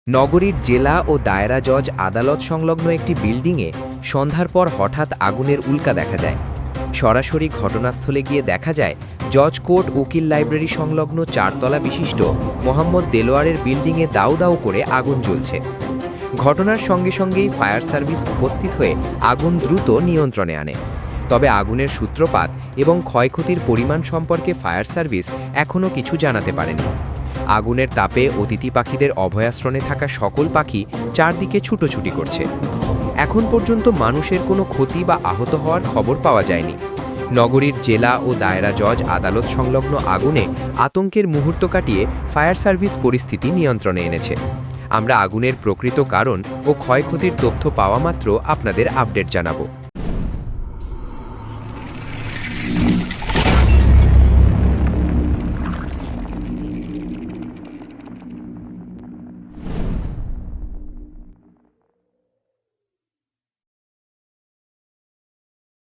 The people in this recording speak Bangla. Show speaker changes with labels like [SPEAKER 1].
[SPEAKER 1] নগরীর জেলা ও দায়রা জজ আদালত সংলগ্ন একটি বিল্ডিংয়ে সন্ধ্যার পর হঠাৎ আগুনের উল্কা দেখা যায়। সরাসরি ঘটনাস্থলে গিয়ে দেখা যায় জজ কোর্ট উকিল লাইব্রেরি সংলগ্ন 4 তলা বিশিষ্ট মোহাম্মদ দেলোয়ারের বিল্ডিংয়ে দাউ দাউ করে আগুন জ্বলছে। ঘটনার সঙ্গে সঙ্গেই ফায়ার সার্ভিস উপস্থিত হয়ে আগুন দ্রুত নিয়ন্ত্রণে আনে। তবে আগুনের সূত্রপাত এবং ক্ষয়ক্ষতির পরিমাণ সম্পর্কে ফায়ার সার্ভিস এখনও কিছু জানাতে পারেনি। আগুনের তাপে অতিথি পাখিদের অভয়াশ্রমে থাকা সকল পাখি চারদিকে ছুটোছুটি করছে। এখন পর্যন্ত মানুষের কোনো ক্ষতি বা আহত হওয়ার খবর পাওয়া যায়নি। নগরীর জেলা ও দায়রা জজ আদালত সংলগ্ন আগুনে আতঙ্কের মুহূর্ত কাটিয়ে ফায়ার সার্ভিস পরিস্থিতি নিয়ন্ত্রণে এনেছে। আমরা আগুনের প্রকৃত কারণ ও ক্ষয়ক্ষতির তথ্য পাওয়া মাত্র আপনাদের আপডেট জানাবো।